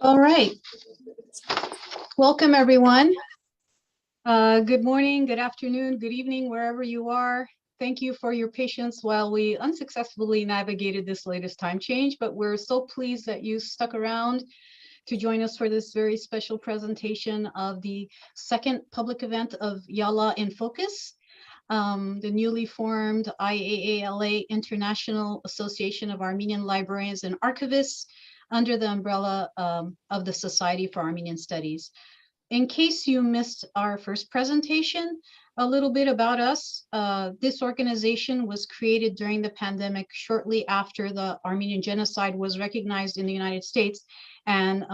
All right. Welcome, everyone. Good morning, good afternoon, good evening, wherever you are. Thank you for your patience while we unsuccessfully navigated this latest time change, but we're so pleased that you stuck around to join us for this very special presentation of the second public event of IAALA in Focus, the newly formed IAALA International Association of Armenian Librarians and Archivists under the umbrella of the Society for Armenian Studies. In case you missed our first presentation, a little bit about us. This organization was created during the pandemic shortly after the Armenian genocide was recognized in the United States and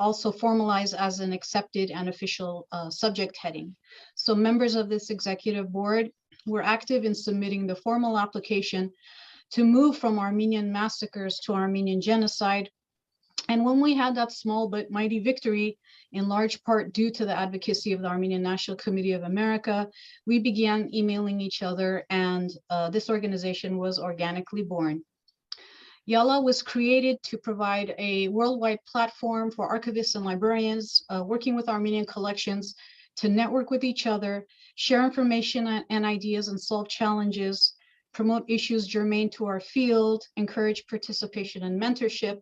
also formalized as an accepted and official subject heading. So members of this executive board were active in submitting the formal application to move from Armenian massacres to Armenian genocide. And when we had that small but mighty victory, in large part due to the advocacy of the Armenian National Committee of America, we began emailing each other, and this organization was organically born. IAALA was created to provide a worldwide platform for archivists and librarians working with Armenian collections to network with each other, share information and ideas, and solve challenges, promote issues germane to our field, encourage participation and mentorship,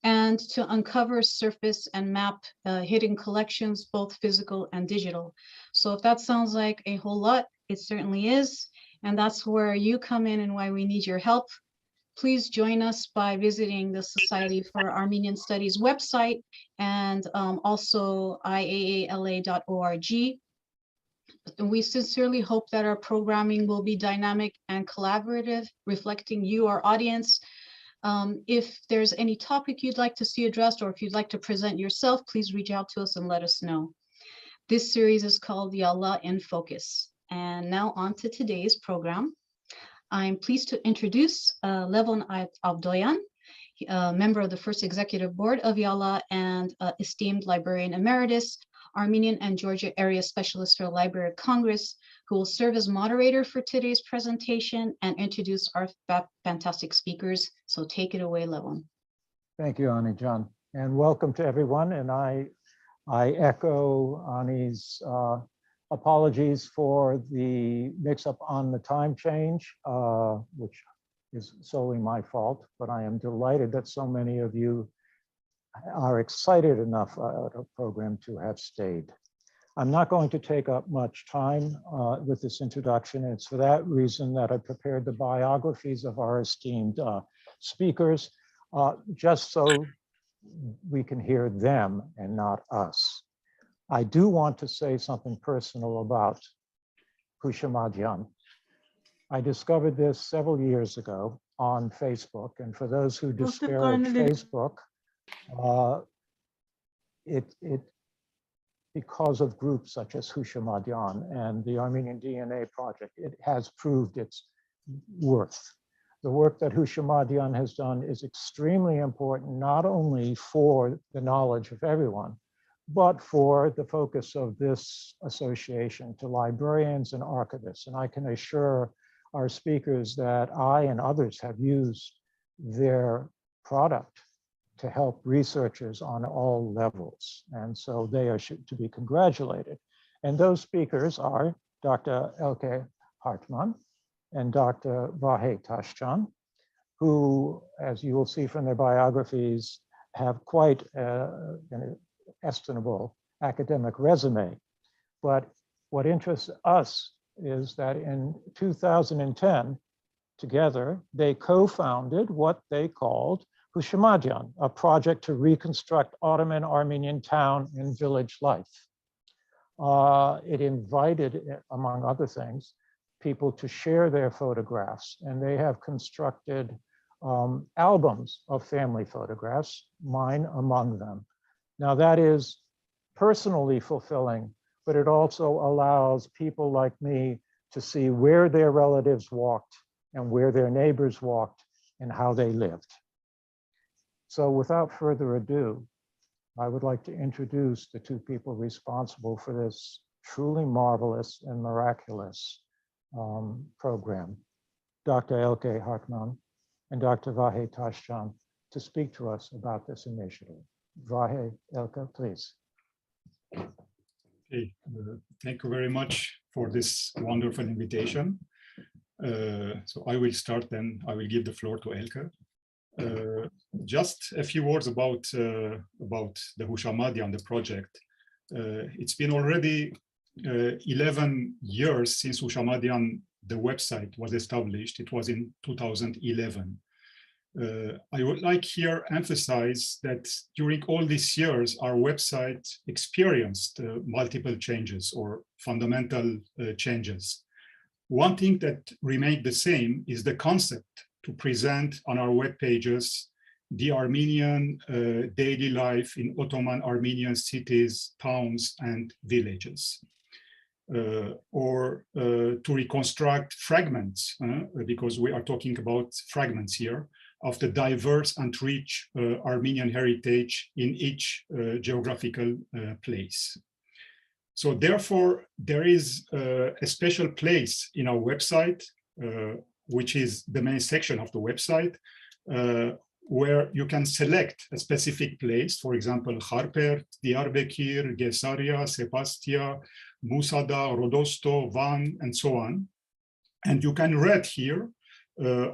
and to uncover, surface, and map hidden collections, both physical and digital. So if that sounds like a whole lot, it certainly is. And that's where you come in and why we need your help. Please join us by visiting the Society for Armenian Studies website and also IAALA.org. We sincerely hope that our programming will be dynamic and collaborative, reflecting you, our audience. If there's any topic you'd like to see addressed, or if you'd like to present yourself, please reach out to us and let us know. This series is called IAALA in Focus. And now on to today's program. I'm pleased to introduce Levon Avdoyan, a member of the first executive board of IAALA and esteemed librarian emeritus, Armenian and Georgia area specialist for the Library of Congress, who will serve as moderator for today's presentation and introduce our fantastic speakers. So take it away, Levon. Thank you, Ani John, and welcome to everyone. And I echo Ani's apologies for the mix-up on the time change, which is solely my fault, but I am delighted that so many of you are excited enough about our program to have stayed. I'm not going to take up much time with this introduction. It's for that reason that I prepared the biographies of our esteemed speakers, just so we can hear them and not us. I do want to say something personal about Houshamadyan. I discovered this several years ago on Facebook, and for those who disparage Facebook, because of groups such as Houshamadyan and the Armenian DNA Project, it has proved its worth. The work that Houshamadyan has done is extremely important, not only for the knowledge of everyone, but for the focus of this association to librarians and archivists. And I can assure our speakers that I and others have used their product to help researchers on all levels. And so they are to be congratulated. And those speakers are Dr. Elke Hartmann and Dr. Vahé Tachjian, who, as you will see from their biographies, have quite an estimable academic resume. But what interests us is that in 2010, together, they co-founded what they called Houshamadyan, a project to reconstruct Ottoman Armenian town and village life. It invited, among other things, people to share their photographs, and they have constructed albums of family photographs, mine among them. Now that is personally fulfilling, but it also allows people like me to see where their relatives walked and where their neighbors walked and how they lived. So without further ado, I would like to introduce the two people responsible for this truly marvelous and miraculous program, Dr. Elke Hartmann and Dr. Vahé Tachjian, to speak to us about this initiative. Vahé, Elke, please. Okay, thank you very much for this wonderful invitation. So I will start, then I will give the floor to Elke. Just a few words about the Houshamadyan, the project. It's been already 11 years since Houshamadyan, the website, was established. It was in 2011. I would like here emphasize that during all these years, our website experienced multiple changes or fundamental changes. One thing that remained the same is the concept to present on our web pages the Armenian daily life in Ottoman Armenian cities, towns, and villages. Or to reconstruct fragments, because we are talking about fragments here, of the diverse and rich Armenian heritage in each geographical place. So therefore, there is a special place in our website, which is the main section of the website, where you can select a specific place, for example, Harpert, Diyarbakir, Gesaria, Sebastia, Musada, Rodosto, Van, and so on. And you can read here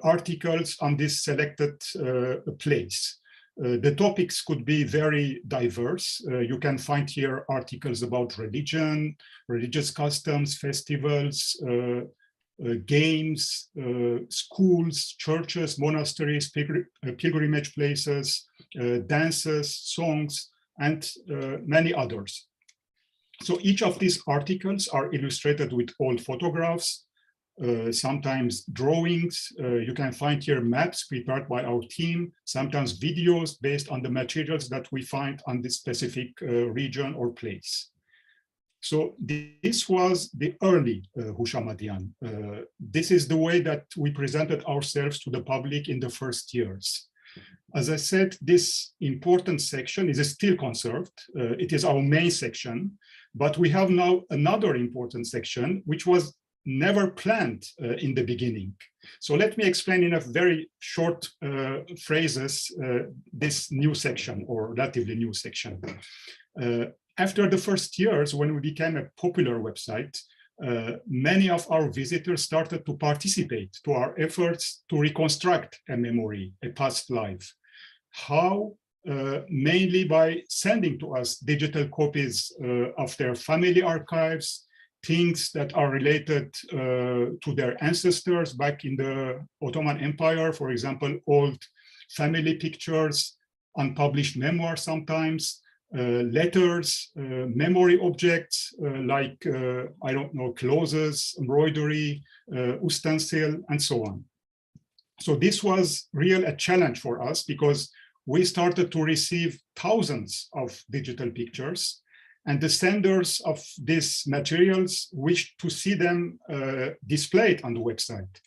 articles on this selected place. The topics could be very diverse. You can find here articles about religion, religious customs, festivals, games, schools, churches, monasteries, pilgrimage places, dances, songs, and many others. So each of these articles are illustrated with old photographs, sometimes drawings. You can find here maps prepared by our team, sometimes videos based on the materials that we find on this specific region or place. So this was the early Houshamadyan. This is the way that we presented ourselves to the public in the first years. As I said, this important section is still conserved. It is our main section, but we have now another important section, which was never planned in the beginning. So let me explain in a very short phrases this new section, or relatively new section. After the first years, when we became a popular website, many of our visitors started to participate to our efforts to reconstruct a memory, a past life. How? Mainly by sending to us digital copies of their family archives, things that are related to their ancestors back in the Ottoman Empire, for example, old family pictures, unpublished memoirs sometimes, letters, memory objects like, I don't know, clothes, embroidery, ustensil, and so on. So this was really a challenge for us because we started to receive thousands of digital pictures, and the senders of these materials wished to see them displayed on the website.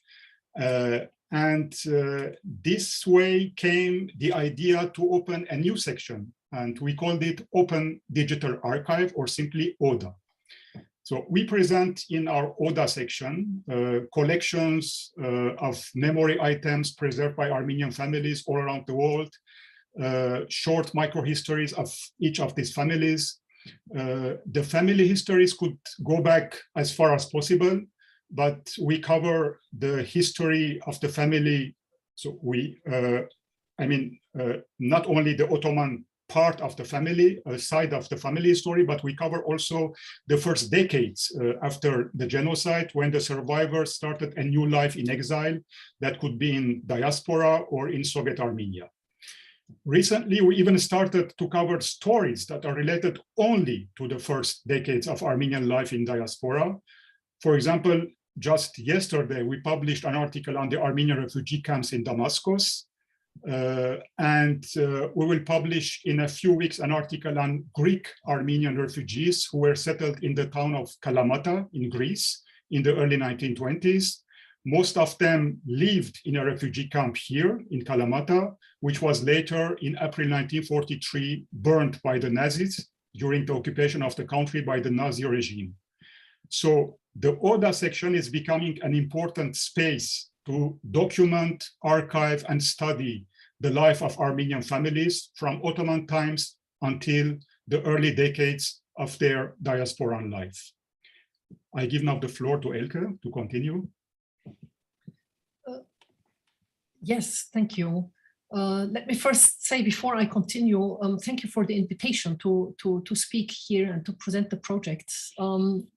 This way came the idea to open a new section, and we called it Open Digital Archive, or simply ODA. So we present in our ODA section collections of memory items preserved by Armenian families all around the world, short microhistories of each of these families. The family histories could go back as far as possible, but we cover the history of the family. So we, not only the Ottoman part of the family, side of the family story, but we cover also the first decades after the genocide, when the survivors started a new life in exile that could be in diaspora or in Soviet Armenia. Recently, we even started to cover stories that are related only to the first decades of Armenian life in diaspora. For example, just yesterday, we published an article on the Armenian refugee camps in Damascus. We will publish in a few weeks an article on Greek Armenian refugees who were settled in the town of Kalamata in Greece in the early 1920s. Most of them lived in a refugee camp here in Kalamata, which was later in April 1943 burned by the Nazis during the occupation of the country by the Nazi regime. So the ODA section is becoming an important space to document, archive, and study the life of Armenian families from Ottoman times until the early decades of their diasporan life. I give now the floor to Elke to continue. Yes, thank you. Let me first say before I continue, thank you for the invitation to speak here and to present the projects. So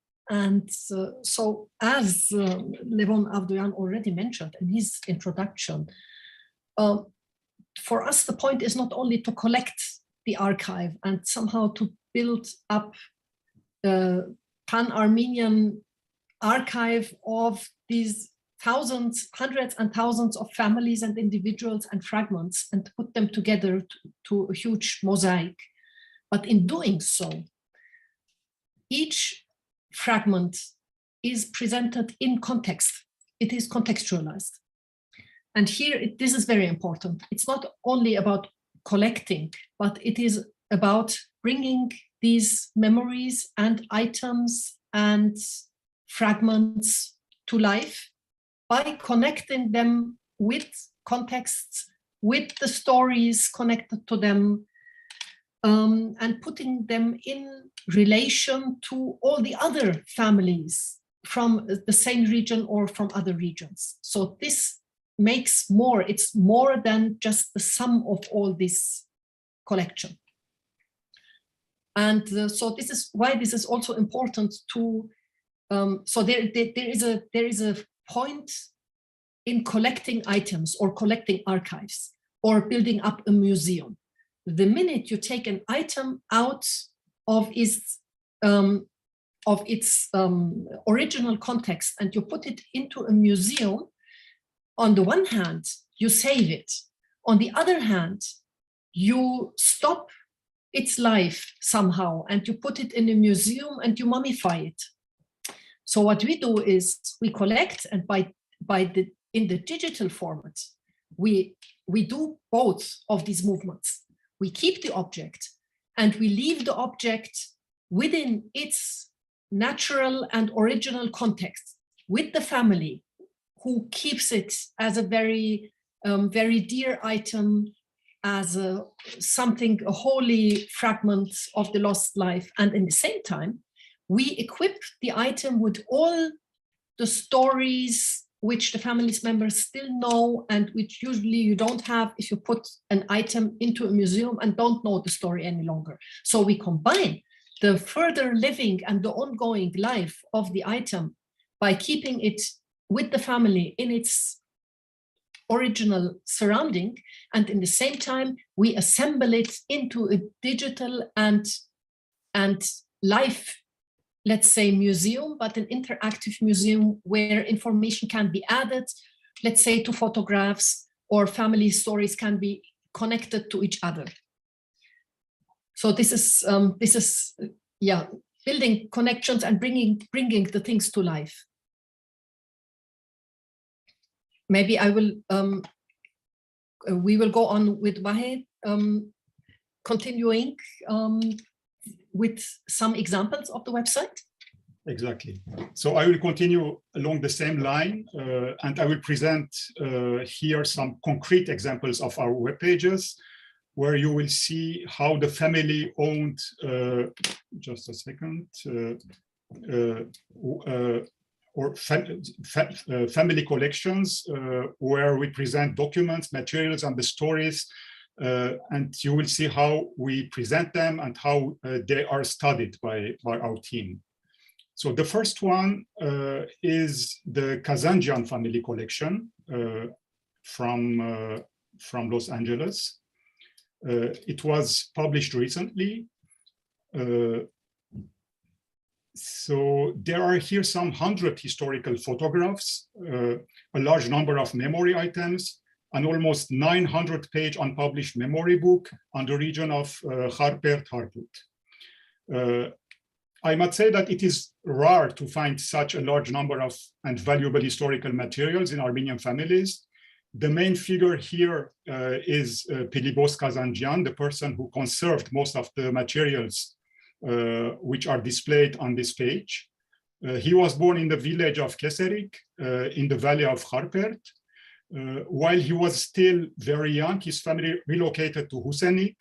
as Levon Avdoyan already mentioned in his introduction, for us, the point is not only to collect the archive and somehow to build up the Pan-Armenian archive of these thousands, hundreds and thousands of families and individuals and fragments and put them together to a huge mosaic. But in doing so, each fragment is presented in context. It is contextualized. And here, this is very important. It's not only about collecting, but it is about bringing these memories and items and fragments to life by connecting them with contexts, with the stories connected to them, and putting them in relation to all the other families from the same region or from other regions. So this makes more, it's more than just the sum of all this collection. And so this is why this is also important to, so there is a point in collecting items or collecting archives or building up a museum. The minute you take an item out of its original context and you put it into a museum, on the one hand, you save it. On the other hand, you stop its life somehow and you put it in a museum and you mummify it. So what we do is we collect, and in the digital format, we do both of these movements. We keep the object and we leave the object within its natural and original context with the family, who keeps it as a very, very dear item, as a holy fragment of the lost life. And in the same time, we equip the item with all the stories which the family's members still know and which usually you don't have if you put an item into a museum and don't know the story any longer. So we combine the further living and the ongoing life of the item by keeping it with the family in its original surrounding, and in the same time we assemble it into a digital and live, let's say, museum, but an interactive museum where information can be added, let's say, to photographs, or family stories can be connected to each other. So this is building connections and bringing the things to life. Maybe we will go on with Vahé, continuing with some examples of the website. Exactly. So I will continue along the same line, and I will present here some concrete examples of our web pages, where you will see how the family owned, just a second, family collections, where we present documents, materials, and the stories, and you will see how we present them and how they are studied by our team. So the first one is the Tachjian family collection from Los Angeles. It was published recently. So there are here some 100 historical photographs, a large number of memory items, an almost 900-page unpublished memory book on the region of Hartmann. I must say that it is rare to find such a large number of and valuable historical materials in Armenian families. The main figure here is Pilibos Kazanjian, the person who conserved most of the materials which are displayed on this page. He was born in the village of Keserik in the valley of Harpert. While he was still very young, his family relocated to Husenik,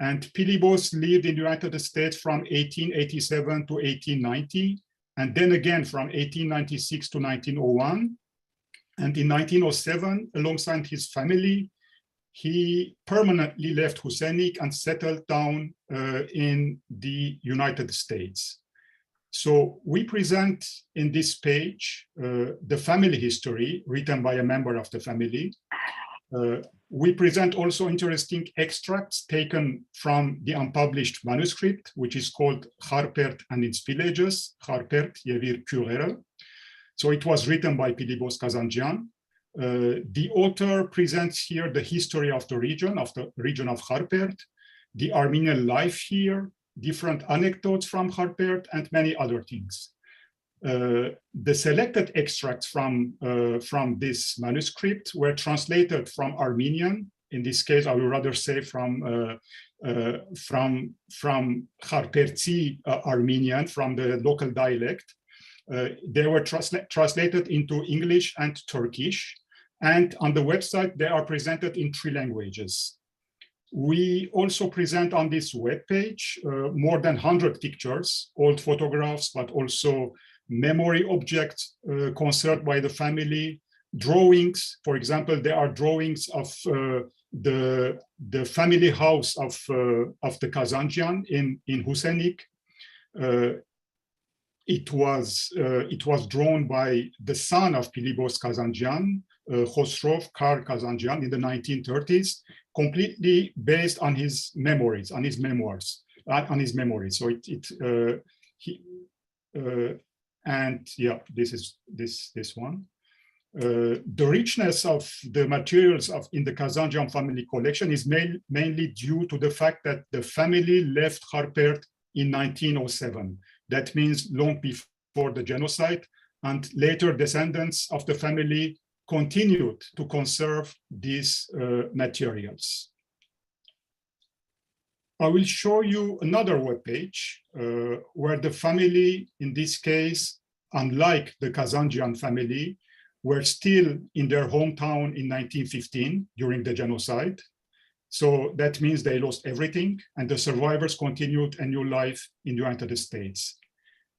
And Pilibos lived in the United States from 1887 to 1890, and then again from 1896 to 1901. And in 1907, alongside his family, he permanently left Hussenik and settled down in the United States. So we present in this page the family history written by a member of the family. We present also interesting extracts taken from the unpublished manuscript, which is called Harpert and its Villages, Harpert Yevir Kurere. So it was written by Pilibos Kazanjian. The author presents here the history of the region of Harpert, the Armenian life here, different anecdotes from Harpert, and many other things. The selected extracts from this manuscript were translated from Armenian. In this case, I would rather say from Harpertsi Armenian, from the local dialect. They were translated into English and Turkish, and on the website they are presented in 3 languages. We also present on this webpage more than 100 pictures, old photographs, but also memory objects conserved by the family, drawings. For example, there are drawings of the family house of the Kazanjian in Hussenik. It was drawn by the son of Pilibos Kazanjian, Khosrov Kar Kazanjian, in the 1930s, completely based on his memories, on his memoirs, So and yeah, this is this one. The richness of the materials in the Kazanjian family collection is mainly due to the fact that the family left Harpert in 1907. That means long before the genocide, and later descendants of the family continued to conserve these materials. I will show you another webpage where the family, in this case, unlike the Kazanjian family, were still in their hometown in 1915 during the genocide. So that means they lost everything, and the survivors continued a new life in the United States.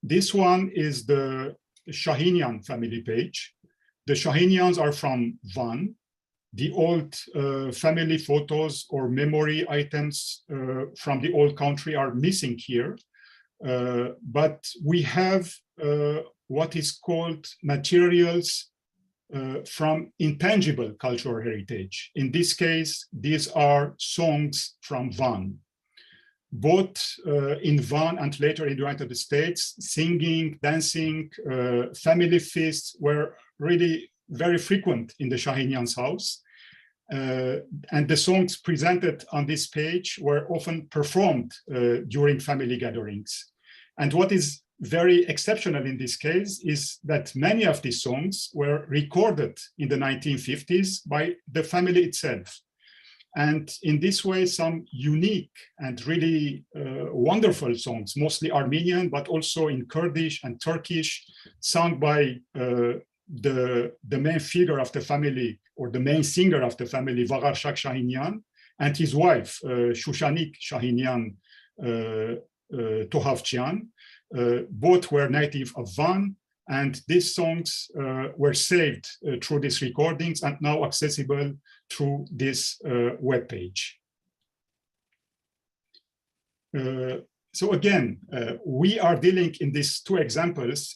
This one is the Shahinian family page. The Shahinians are from Van. The old family photos or memory items from the old country are missing here. But we have what is called materials from intangible cultural heritage. In this case, these are songs from Van. Both in Van and later in the United States, singing, dancing, family feasts were really very frequent in the Shahinians' house. And the songs presented on this page were often performed during family gatherings. And what is very exceptional in this case is that many of these songs were recorded in the 1950s by the family itself. And in this way, some unique and really wonderful songs, mostly Armenian, but also in Kurdish and Turkish, sung by the main figure of the family, or the main singer of the family, Vahé Shahinian, and his wife, Shushanik Shahinian Tachjian. Both were native of Van, and these songs were saved through these recordings and now accessible through this webpage. So again, we are dealing in these 2 examples,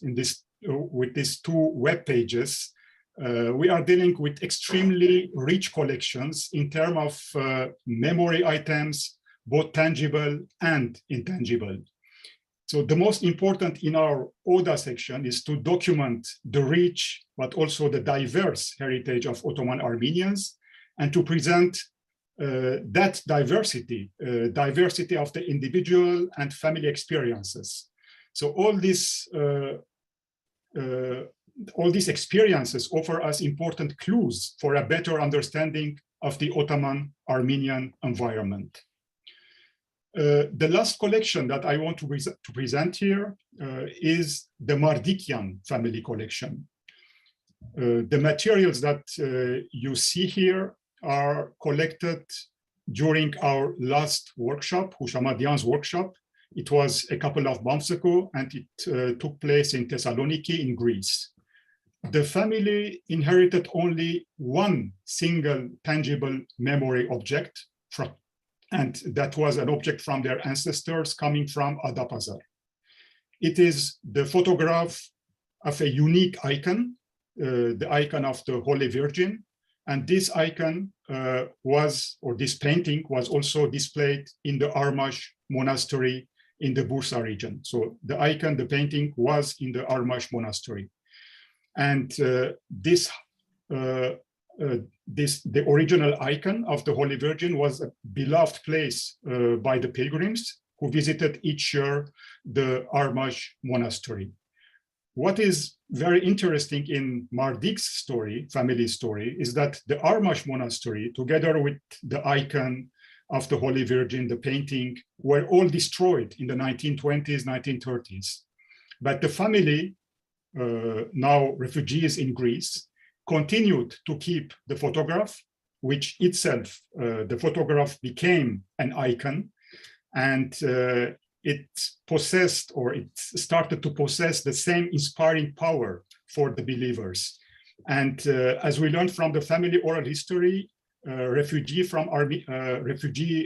with these 2 web pages, we are dealing with extremely rich collections in terms of memory items, both tangible and intangible. So the most important in our ODA section is to document the rich, but also the diverse heritage of Ottoman Armenians, and to present that diversity of the individual and family experiences. So all these experiences offer us important clues for a better understanding of the Ottoman Armenian environment. The last collection that I want to present here is the Mardikian family collection. The materials that you see here are collected during our last workshop, Houshamadyan's workshop. It was a couple of months ago, and it took place in Thessaloniki in Greece. The family inherited only one single tangible memory object, and that was an object from their ancestors coming from Adapazarh. It is the photograph of a unique icon, the icon of the Holy Virgin. And this icon this painting was also displayed in the Armash monastery in the Bursa region. So the icon, the painting was in the Armash monastery. And the original icon of the Holy Virgin was a beloved place by the pilgrims who visited each year the Armash monastery. What is very interesting in Mardik's story, family story, is that the Armash monastery, together with the icon of the Holy Virgin, the painting, were all destroyed in the 1920s, 1930s. But the family, now refugees in Greece, continued to keep the photograph, which itself, the photograph became an icon, and it possessed, or it started to possess, the same inspiring power for the believers. And as we learned from the family oral history, refugee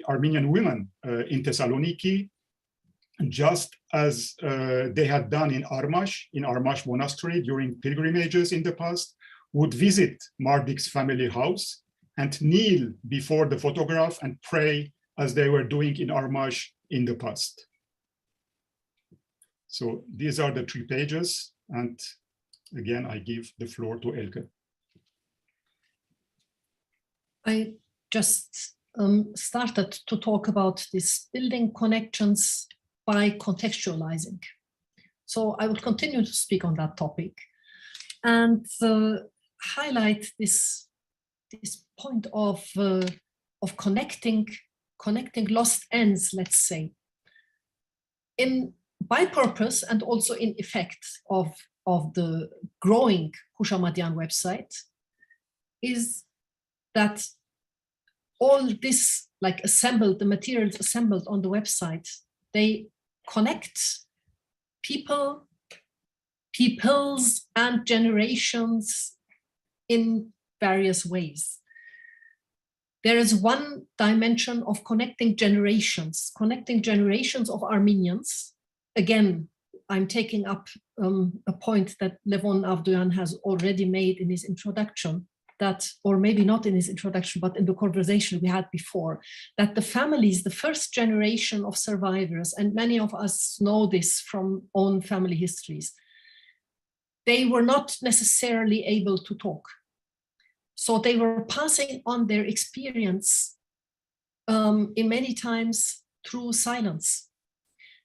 Armenian women in Thessaloniki, just as they had done in Armash monastery during pilgrimages in the past, would visit Mardik's family house and kneel before the photograph and pray as they were doing in Armash in the past. So these are the 3 pages. And again, I give the floor to Elke. I just started to talk about this building connections by contextualizing. So I will continue to speak on that topic and highlight this point of connecting lost ends, let's say, by purpose and also in effect of the growing Houshamadyan website, is that all this, like the materials assembled on the website, they connect peoples and generations in various ways. There is one dimension of connecting generations of Armenians. Again, I'm taking up a point that Levon Avdoyan has already made in his introduction, that, or maybe not in his introduction, but in the conversation we had before, that the families, the first generation of survivors, and many of us know this from own family histories, they were not necessarily able to talk. So they were passing on their experience in many times through silence.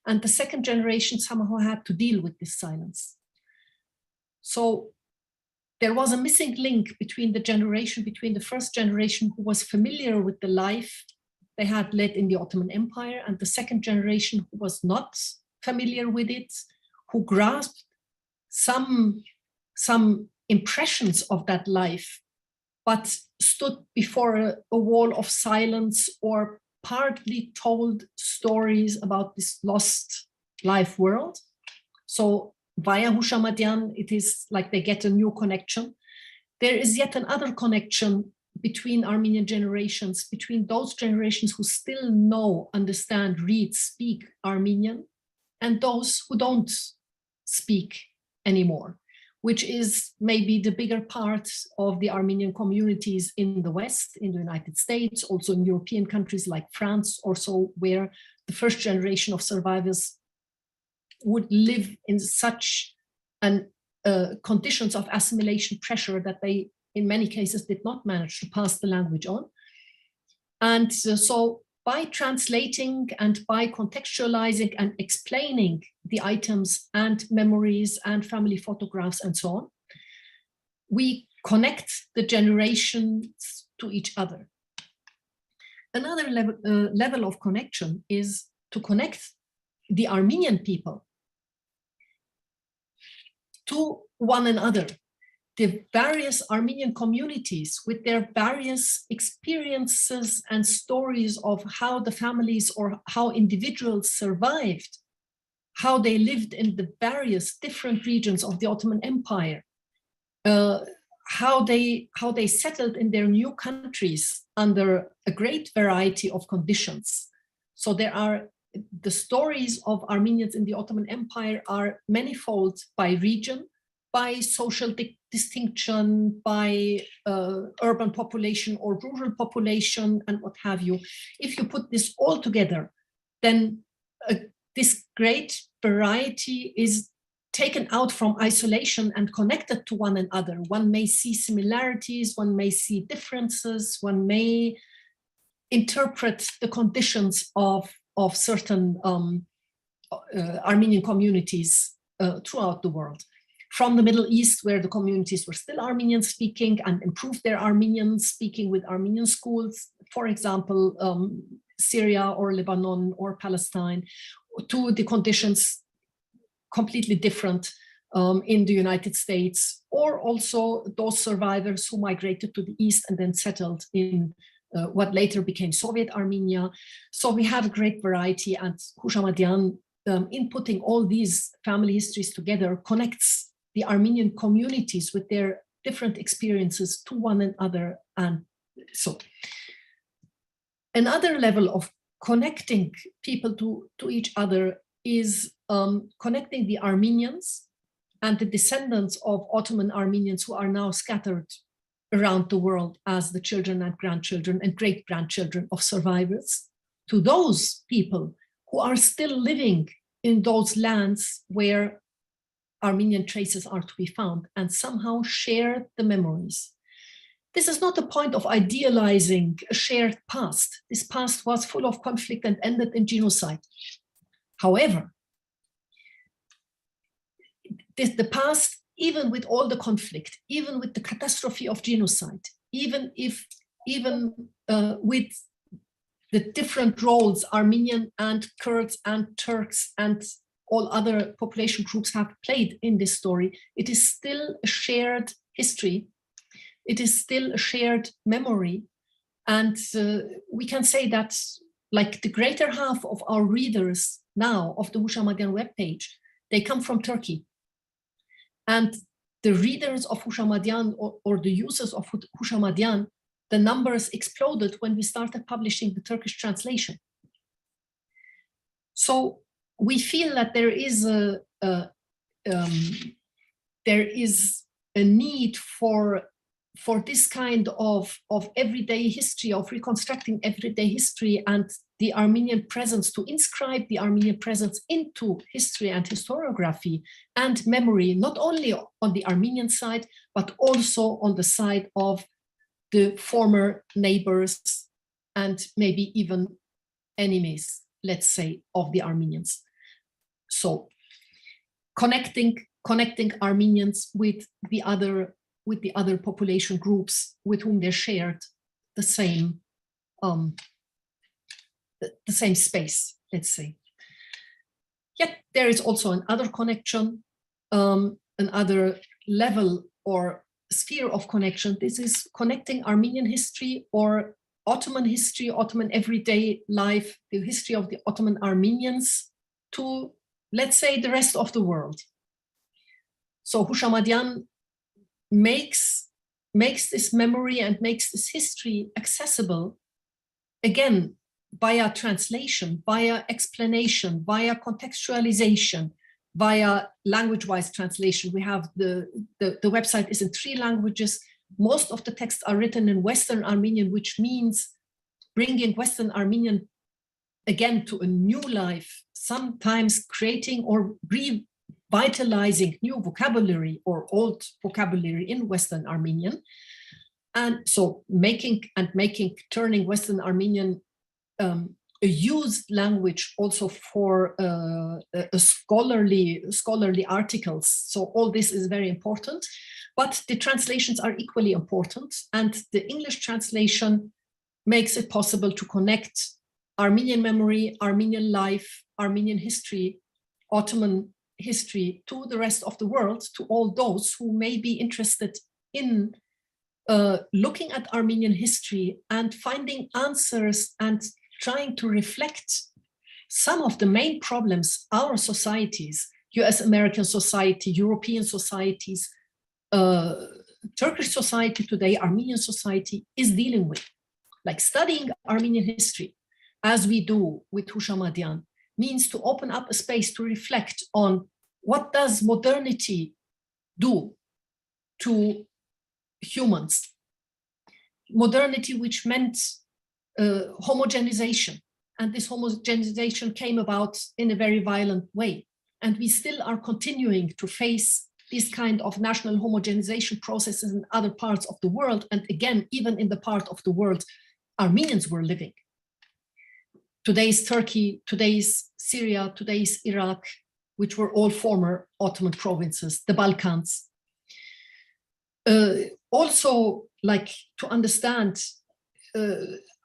And the second generation somehow had to deal with this silence. So there was a missing link between the first generation who was familiar with the life they had led in the Ottoman Empire, and the second generation who was not familiar with it, who grasped some impressions of that life, but stood before a wall of silence or partly told stories about this lost life world. So via Houshamadyan, it is like they get a new connection. There is yet another connection between Armenian generations, between those generations who still know, understand, read, speak Armenian, and those who don't speak anymore, which is maybe the bigger part of the Armenian communities in the West, in the United States, also in European countries like France or so, where the first generation of survivors would live in such conditions of assimilation pressure that they, in many cases, did not manage to pass the language on. And so by translating and by contextualizing and explaining the items and memories and family photographs and so on, we connect the generations to each other. Another level of connection is to connect the Armenian people to one another. the various Armenian communities with their various experiences and stories of how the families or how individuals survived, how they lived in the various different regions of the Ottoman Empire, how they settled in their new countries under a great variety of conditions. So the stories of Armenians in the Ottoman Empire are manifold by region, by social distinction, by urban population or rural population, and what have you. If you put this all together, then this great variety is taken out from isolation and connected to one another. One may see similarities, one may see differences, one may interpret the conditions of certain Armenian communities throughout the world. From the Middle East, where the communities were still Armenian speaking and improved their Armenian speaking with Armenian schools, for example, Syria or Lebanon or Palestine, to the conditions completely different in the United States, or also those survivors who migrated to the East and then settled in what later became Soviet Armenia. So we have a great variety, and Houshamadyan, in putting all these family histories together, connects the Armenian communities with their different experiences to one another. And so another level of connecting people to each other is connecting the Armenians and the descendants of Ottoman Armenians who are now scattered around the world as the children and grandchildren and great-grandchildren of survivors, to those people who are still living in those lands where Armenian traces are to be found and somehow share the memories. This is not a point of idealizing a shared past. This past was full of conflict and ended in genocide. However, the past, even with all the conflict, even with the catastrophe of genocide, even with the different roles Armenian and Kurds and Turks and all other population groups have played in this story, it is still a shared history. It is still a shared memory. And we can say that, like, the greater half of our readers now of the Houshamadyan webpage, they come from Turkey. And the readers of Houshamadyan or the users of Houshamadyan, the numbers exploded when we started publishing the Turkish translation. So we feel that there is a need for this kind of everyday history, of reconstructing everyday history and the Armenian presence, to inscribe the Armenian presence into history and historiography and memory, not only on the Armenian side, but also on the side of the former neighbors and maybe even enemies, let's say, of the Armenians. So connecting Armenians with the other population groups with whom they shared the same space, let's say. Yet there is also another connection, another level or sphere of connection. This is connecting Armenian history or Ottoman history, Ottoman everyday life, the history of the Ottoman Armenians to, let's say, the rest of the world. So Houshamadyan makes this memory and makes this history accessible, again, via translation, via explanation, via contextualization, via language-wise translation. We have the website is in 3 languages. Most of the texts are written in Western Armenian, which means bringing Western Armenian again to a new life, sometimes creating or revitalizing new vocabulary or old vocabulary in Western Armenian. And so turning Western Armenian a used language also for scholarly articles. So all this is very important, but the translations are equally important. And the English translation makes it possible to connect Armenian memory, Armenian life, Armenian history, Ottoman history to the rest of the world, to all those who may be interested in looking at Armenian history and finding answers and trying to reflect some of the main problems our societies, US American society, European societies, Turkish society today, Armenian society is dealing with. Like studying Armenian history, as we do with Houshamadyan, means to open up a space to reflect on what does modernity do to humans. Modernity, which meant homogenization. And this homogenization came about in a very violent way. And we still are continuing to face this kind of national homogenization processes in other parts of the world. And again, even in the part of the world Armenians were living. Today's Turkey, today's Syria, today's Iraq, which were all former Ottoman provinces, the Balkans. Also, like to understand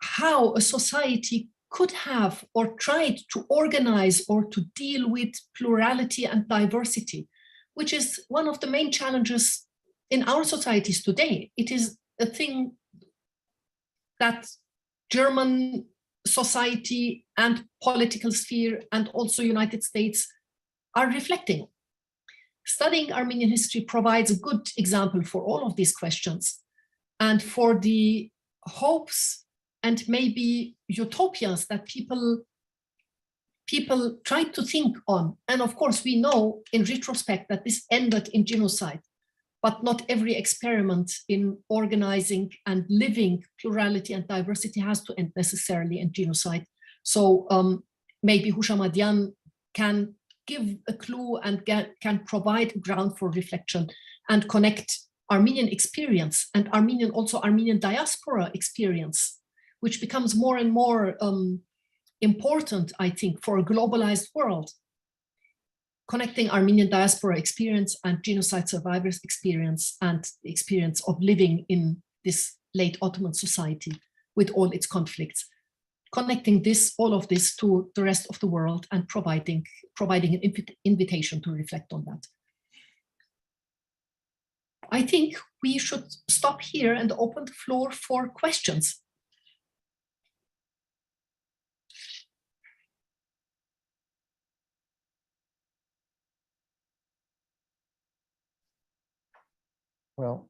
how a society could have or tried to organize or to deal with plurality and diversity, which is one of the main challenges in our societies today. It is a thing that German society and political sphere and also United States are reflecting. Studying Armenian history provides a good example for all of these questions and for the hopes and maybe utopias that people try to think on. And of course, we know in retrospect that this ended in genocide, but not every experiment in organizing and living plurality and diversity has to end necessarily in genocide. So maybe Houshamadyan can give a clue and can provide ground for reflection and connect Armenian experience and Armenian diaspora experience, which becomes more and more important, I think, for a globalized world. Connecting Armenian diaspora experience and genocide survivors experience and the experience of living in this late Ottoman society with all its conflicts. Connecting all of this to the rest of the world and providing an invitation to reflect on that. I think we should stop here and open the floor for questions. Well,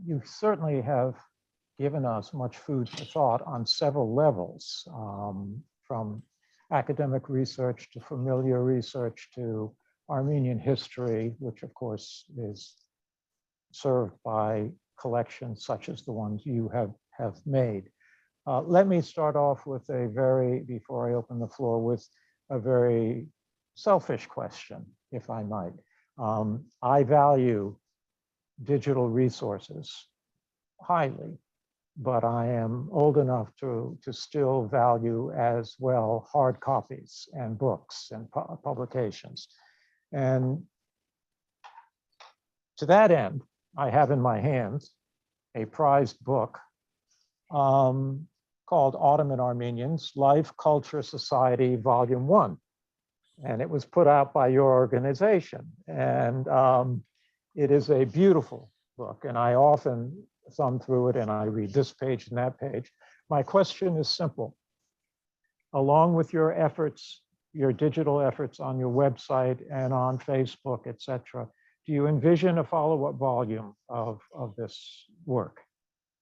you certainly have given us much food for thought on several levels, from academic research to familiar research to Armenian history, which of course is served by collections such as the ones you have made. Let me start off with before I open the floor, with a very selfish question, if I might. I value digital resources highly, but I am old enough to still value as well hard copies and books and publications. And to that end, I have in my hands a prized book called Ottoman Armenians, Life, Culture, Society, Volume 1. And it was put out by your organization. And it is a beautiful book. And I often thumb through it and I read this page and that page. My question is simple. Along with your efforts, your digital efforts on your website and on Facebook, etc., do you envision a follow-up volume of this work?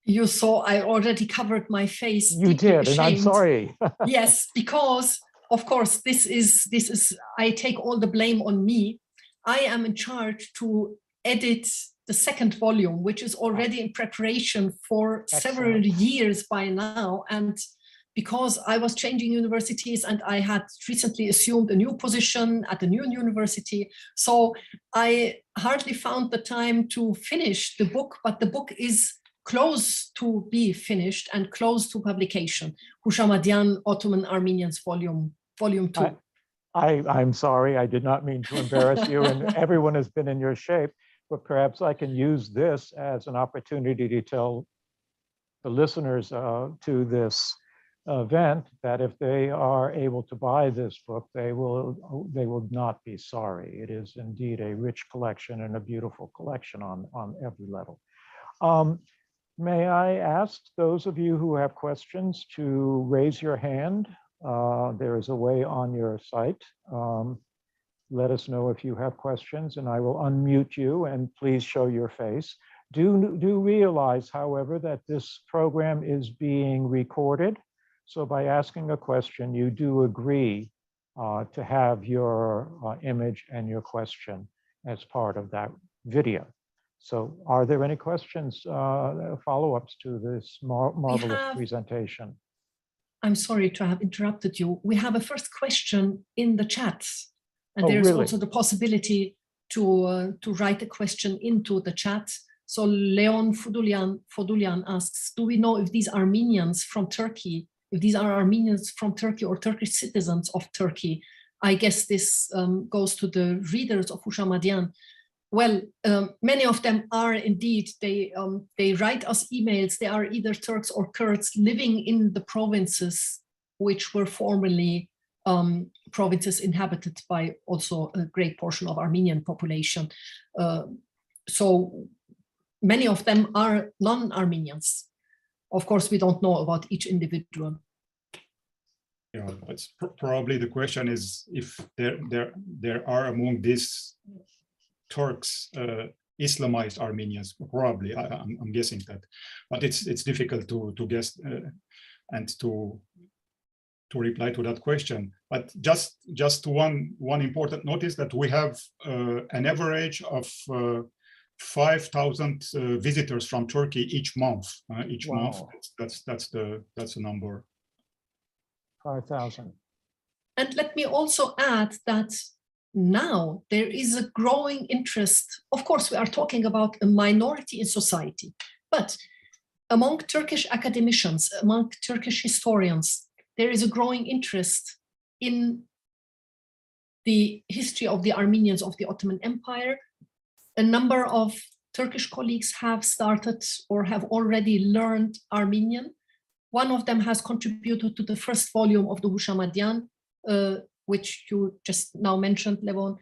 You saw I already covered my face. You did, and I'm sorry. Yes, because of course, this is, I take all the blame on me. I am in charge to edit the second volume, which is already in preparation for several years by now. And because I was changing universities and I had recently assumed a new position at a new university, so I hardly found the time to finish the book, but the book is close to be finished and close to publication. Houshamadyan, Ottoman Armenians, Volume 2. I'm sorry, I did not mean to embarrass you, and everyone has been in your shape, but perhaps I can use this as an opportunity to tell the listeners to this event that if they are able to buy this book, they will not be sorry. It is indeed a rich collection and a beautiful collection on every level. May I ask those of you who have questions to raise your hand? There is a way on your site. Let us know if you have questions and I will unmute you, and please show your face. Do realize, however, that this program is being recorded. So by asking a question, you do agree to have your image and your question as part of that video. So are there any questions, follow-ups to this marvelous presentation? I'm sorry to have interrupted you. We have a first question in the chat. And there's really? also the possibility to write a question into the chat. So Leon Fodulian asks, do we know if these Armenians from Turkey, if these are Armenians from Turkey or Turkish citizens of Turkey? I guess this goes to the readers of Houshamadyan. Well, many of them are indeed, they write us emails. They are either Turks or Kurds living in the provinces which were formerly provinces inhabited by also a great portion of Armenian population. So many of them are non-Armenians. Of course, we don't know about each individual. Yeah, but probably the question is if there are among these Turks Islamized Armenians. Probably, I'm guessing that, but it's difficult to guess and to reply to that question. But just one important notice that we have an average of 5,000 visitors from Turkey each month. Each month, that's the number. 5,000. And let me also add that now there is a growing interest. Of course, we are talking about a minority in society, but among Turkish academicians, among Turkish historians, there is a growing interest in the history of the Armenians of the Ottoman Empire. A number of Turkish colleagues have started or have already learned Armenian. One of them has contributed to the first volume of the Houshamadyan, which you just now mentioned, Levon.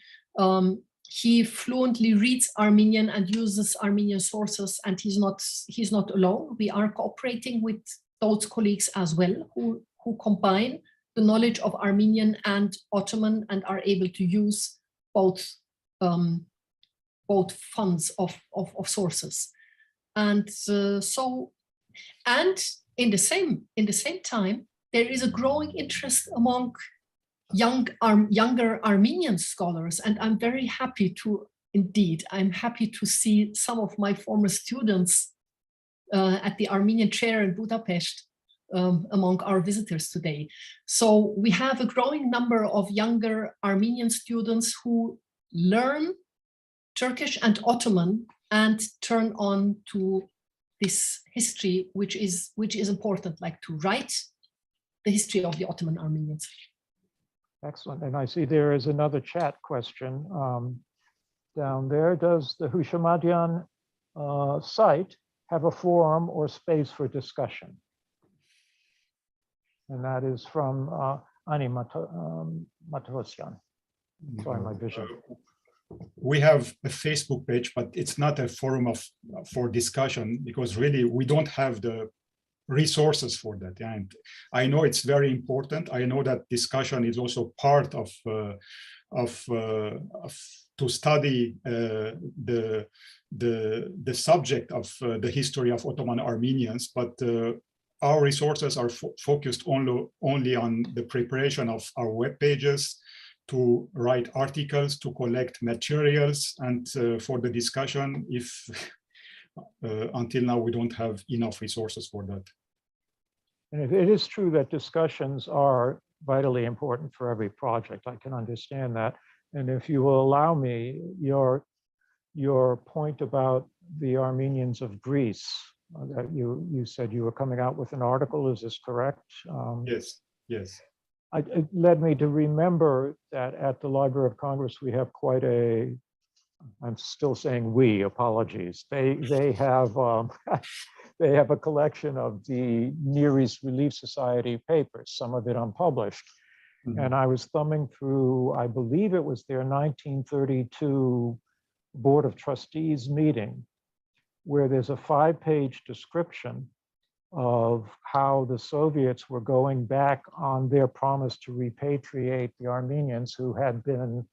He fluently reads Armenian and uses Armenian sources, and he's not alone. We are cooperating with those colleagues as well who combine the knowledge of Armenian and Ottoman and are able to use both funds of sources. And and in the same time, there is a growing interest among younger Armenian scholars, and I'm very happy I'm happy to see some of my former students at the Armenian chair in Budapest among our visitors today. So we have a growing number of younger Armenian students who learn Turkish and Ottoman and turn on to this history, which is important, like to write the history of the Ottoman Armenians. Excellent. And I see there is another chat question down there. Does the Houshamadyan site have a forum or space for discussion? And that is from Ani Matosyan. Sorry, my vision. We have a Facebook page, but it's not a forum for discussion because really we don't have the resources for that. And I know it's very important. I know that discussion is also part of to study the subject of the history of Ottoman Armenians, but our resources are focused only on the preparation of our web pages, to write articles, to collect materials, and for the discussion, if until now we don't have enough resources for that. And it is true that discussions are vitally important for every project. I can understand that. And if you will allow me, your point about the Armenians of Greece, that you said you were coming out with an article, is this correct? Yes, yes. It led me to remember that at the Library of Congress, we have quite a, I'm still saying we, apologies. They have they have a collection of the Near East Relief Society papers, some of it unpublished. And I was thumbing through, I believe it was their 1932 Board of Trustees meeting, where there's a 5-page description of how the Soviets were going back on their promise to repatriate the Armenians who had been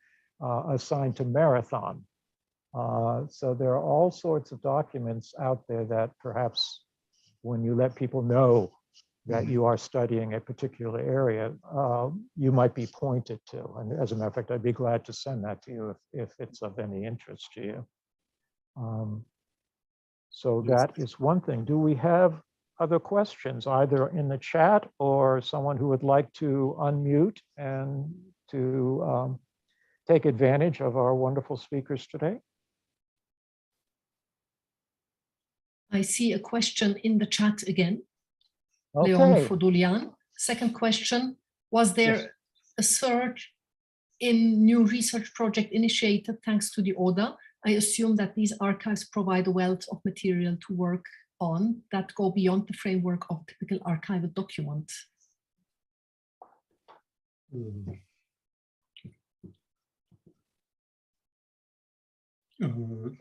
assigned to Marathon. So there are all sorts of documents out there that perhaps when you let people know that you are studying a particular area, you might be pointed to. And as a matter of fact, I'd be glad to send that to you if it's of any interest to you. So that is one thing. Do we have other questions, either in the chat or someone who would like to unmute and to take advantage of our wonderful speakers today? I see a question in the chat again. Okay. Leon Fodulian. Second question, was there a surge in new research project initiated thanks to the ODA? I assume that these archives provide a wealth of material to work on that go beyond the framework of typical archival document.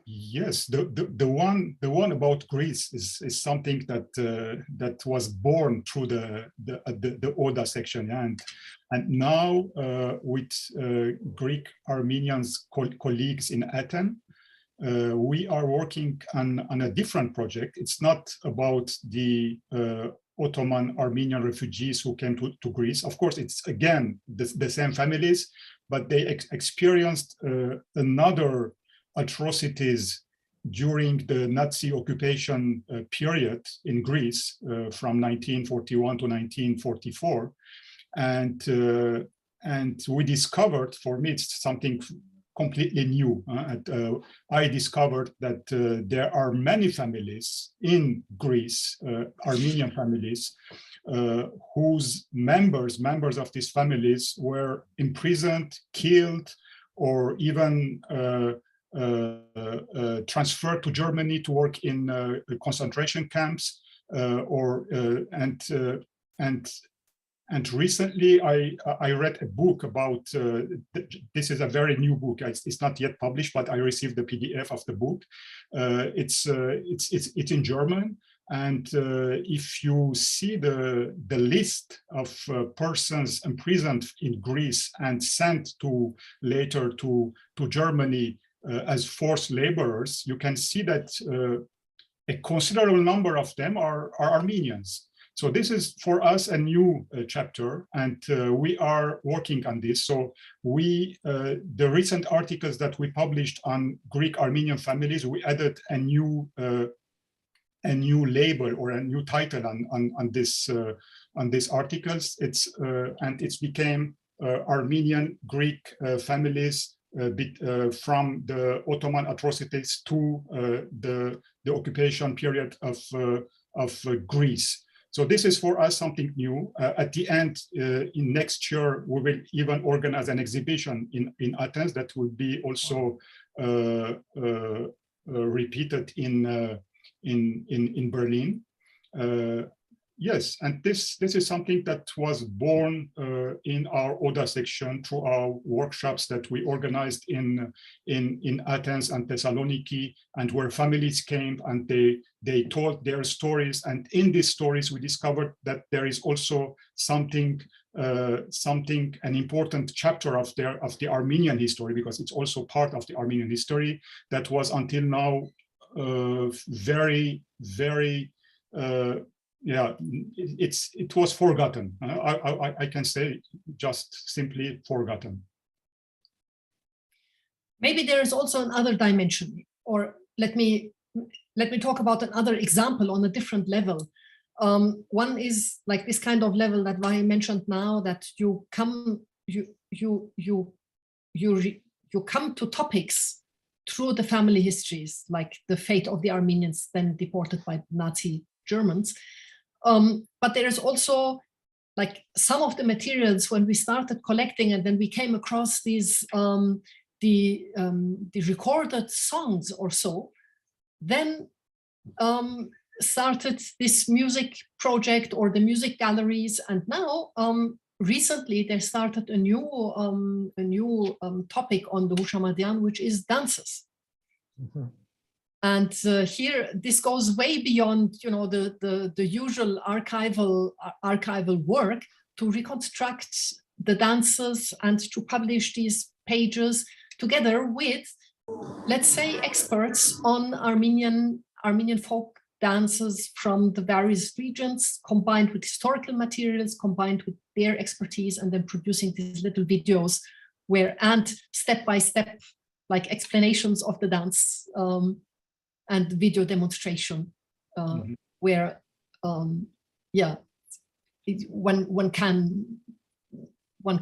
Yes, the one about Greece is something that that was born through the ODA section, and now with Greek Armenians colleagues in Athens, we are working on a different project. It's not about the Ottoman Armenian refugees who came to Greece. Of course, it's again the same families, but they experienced another atrocities during the Nazi occupation period in Greece from 1941 to 1944. And we discovered, for me, it's something completely new. I discovered that there are many families in Greece, Armenian families, whose members of these families were imprisoned, killed, or even transferred to Germany to work in concentration camps, and recently I read a book about this is a very new book. It's not yet published, but I received the PDF of the book. It's in German, and if you see the list of persons imprisoned in Greece and sent later to Germany as forced laborers, you can see that a considerable number of them are Armenians. So this is for us a new chapter, and we are working on this. So the recent articles that we published on Greek Armenian families, we added a new label or a new title on these articles. And it's became Armenian Greek families from the Ottoman atrocities to the occupation period of Greece. So this is for us something new. At the end, in next year, we will even organize an exhibition in Athens that will be also repeated in Berlin. Yes, and this is something that was born in our ODA section through our workshops that we organized in Athens and Thessaloniki, and where families came and they told their stories. And in these stories, we discovered that there is also an important chapter of the Armenian history, because it's also part of the Armenian history that was until now very, very it was forgotten. I can say just simply forgotten. Maybe there is also another dimension, or let me talk about another example on a different level. One is like this kind of level that Vahé mentioned now, that you come to topics through the family histories, like the fate of the Armenians then deported by Nazi Germans. But there is also like some of the materials when we started collecting, and then we came across these the recorded songs or so, then started this music project or the music galleries, and now recently they started a new topic on the Houshamadyan, which is dances. Mhm. And here, this goes way beyond, the usual archival work to reconstruct the dances and to publish these pages together with, let's say, experts on Armenian folk dances from the various regions, combined with historical materials, combined with their expertise, and then producing these little videos and step by step, like explanations of the dance. And video demonstration, where, one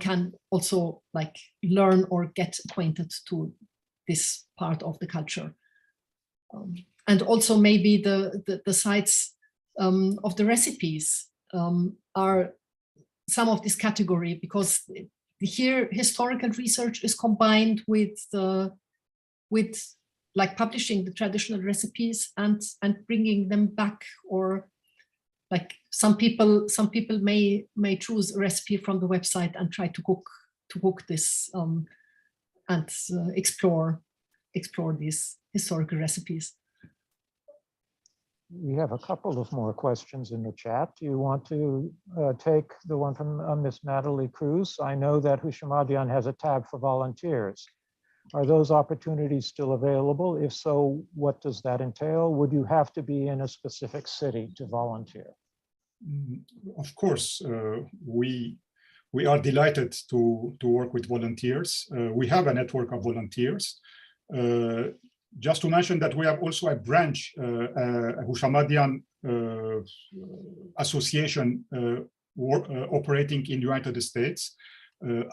can also like learn or get acquainted to this part of the culture, and also maybe the sites of the recipes are some of this category, because here historical research is combined with like publishing the traditional recipes and bringing them back, or like some people may choose a recipe from the website and try to cook this and explore these historical recipes. We have a couple of more questions in the chat. Do you want to take the one from Miss Natalie Cruz? I know that Houshamadyan has a tab for volunteers. Are those opportunities still available? If so, what does that entail? Would you have to be in a specific city to volunteer? Of course, we are delighted to work with volunteers. We have a network of volunteers. Just to mention that we have also a branch, a Houshamadyan association operating in the United States.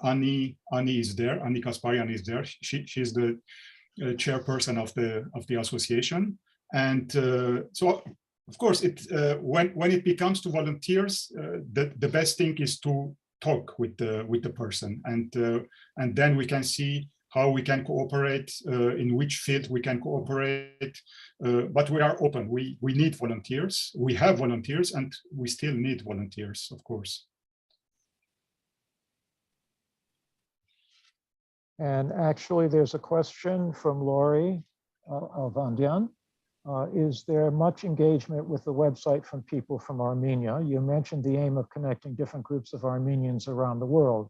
Annie is there. Annie Kasparian is there. She's the chairperson of the association, and so of course when it becomes to volunteers, the best thing is to talk with the person, and then we can see how we can cooperate, in which field we can cooperate. But we are open. We need volunteers. We have volunteers, and we still need volunteers, of course. And actually, there's a question from Lori Alvandian. Is there much engagement with the website from people from Armenia? You mentioned the aim of connecting different groups of Armenians around the world.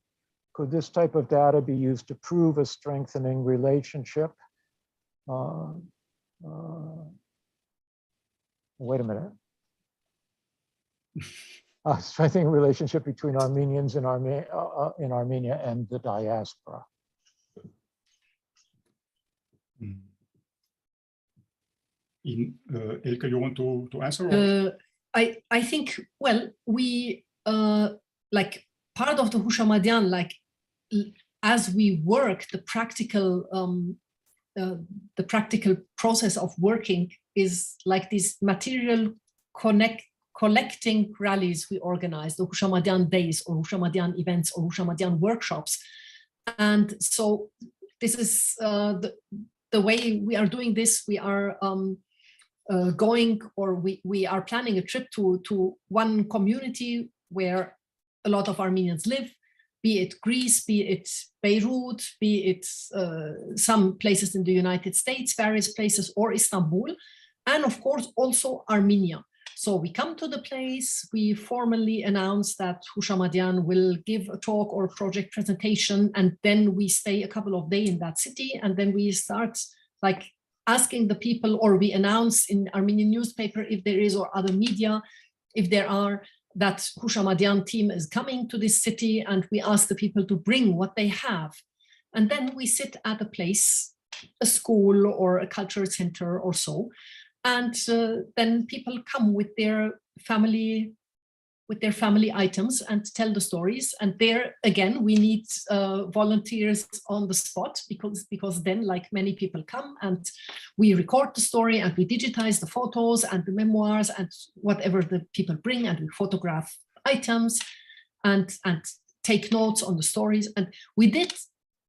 Could this type of data be used to prove a strengthening relationship? Wait a minute. Strengthening relationship between Armenians in Armenia and the diaspora. Elke, you want to answer? I think, well, we like part of the Houshamadyan, like as we work, the practical process of working is like these material collecting rallies we organize, the Houshamadyan days or Houshamadyan events or Houshamadyan workshops. And so this is the way we are doing this. We are we are planning a trip to one community where a lot of Armenians live, be it Greece, be it Beirut, be it some places in the United States, various places, or Istanbul, and of course also Armenia. So we come to the place, we formally announce that Houshamadyan will give a talk or a project presentation, and then we stay a couple of days in that city, and then we start like asking the people, or we announce in Armenian newspaper if there is, or other media, if there are, that Houshamadyan team is coming to this city, and we ask the people to bring what they have. And then we sit at a place, a school or a cultural center or so, and then people come with their family items and tell the stories. And there again, we need volunteers on the spot, because then, like, many people come and we record the story and we digitize the photos and the memoirs and whatever the people bring, and we photograph items and take notes on the stories. And we did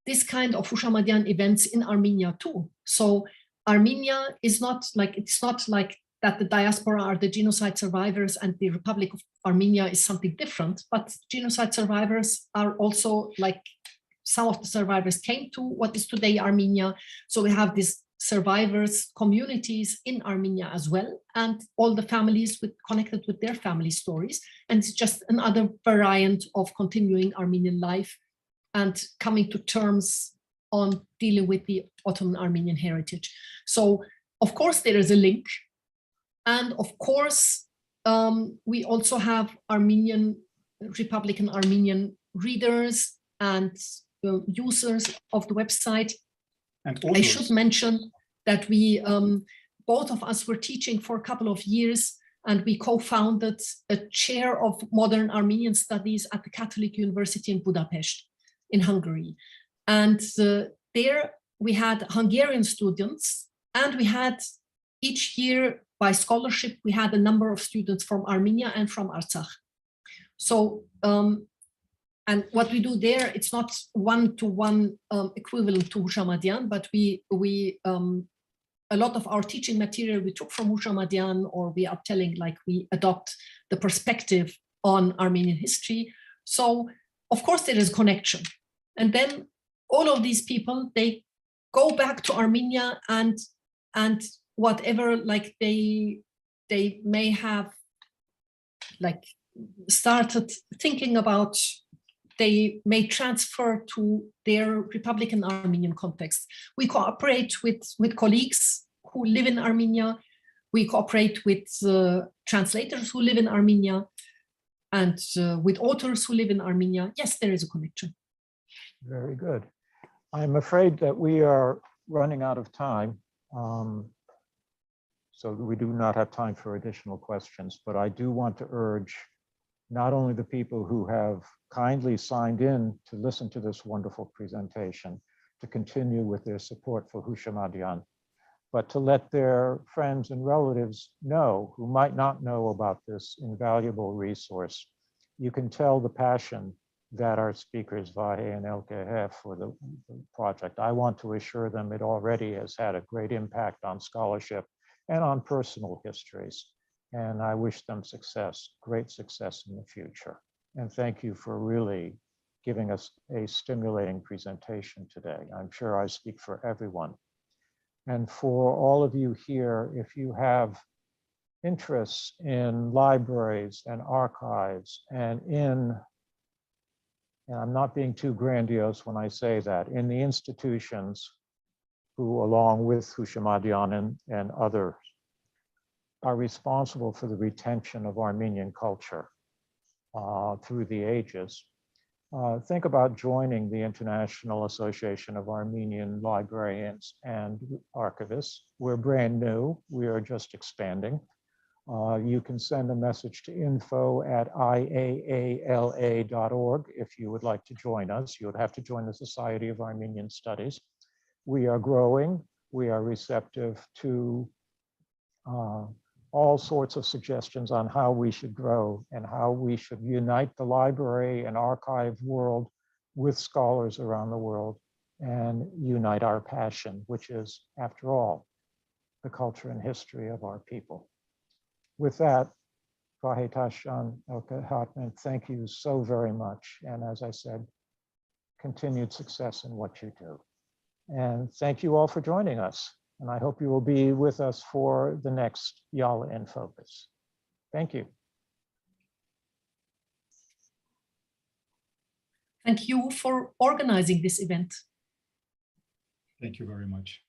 this kind of Houshamadyan events in Armenia too. So Armenia is not like, it's not like that the diaspora are the genocide survivors and the Republic of Armenia is something different, but genocide survivors are also like some of the survivors came to what is today Armenia. So we have these survivors communities in Armenia as well, and all the families connected with their family stories. And it's just another variant of continuing Armenian life and coming to terms on dealing with the Ottoman Armenian heritage. So of course there is a link. And of course, we also have Republican Armenian readers and users of the website. And I should mention that we, both of us were teaching for a couple of years, and we co-founded a chair of modern Armenian studies at the Catholic University in Budapest, in Hungary. And there we had Hungarian students, and we had each year by scholarship, we had a number of students from Armenia and from Artsakh. So, and what we do there, it's not one-to-one equivalent to Houshamadyan, but a lot of our teaching material we took from Houshamadyan, or we are telling, like we adopt the perspective on Armenian history. So of course there is connection. And then all of these people, they go back to Armenia and whatever like they may have like started thinking about, they may transfer to their Republican Armenian context. We cooperate with colleagues who live in Armenia. We cooperate with translators who live in Armenia and with authors who live in Armenia. Yes, there is a connection. Very good. I'm afraid that we are running out of time. So we do not have time for additional questions, but I do want to urge not only the people who have kindly signed in to listen to this wonderful presentation to continue with their support for Houshamadyan, but to let their friends and relatives know who might not know about this invaluable resource. You can tell the passion that our speakers, Vahé and Elke, have for the project. I want to assure them it already has had a great impact on scholarship and on personal histories. And I wish them success, great success in the future. And thank you for really giving us a stimulating presentation today. I'm sure I speak for everyone. And for all of you here, if you have interests in libraries and archives and I'm not being too grandiose when I say that, in the institutions who, along with Houshamadyan and others, are responsible for the retention of Armenian culture through the ages, think about joining the International Association of Armenian Librarians and Archivists. We're brand new, we are just expanding. You can send a message to info@IAALA.org if you would like to join us. You would have to join the Society of Armenian Studies. We are growing, we are receptive to all sorts of suggestions on how we should grow and how we should unite the library and archive world with scholars around the world and unite our passion, which is, after all, the culture and history of our people. With that, Vahé, Tachjian, Elke, Hartmann, thank you so very much. And as I said, continued success in what you do. And thank you all for joining us. And I hope you will be with us for the next IAALA in Focus. Thank you. Thank you for organizing this event. Thank you very much.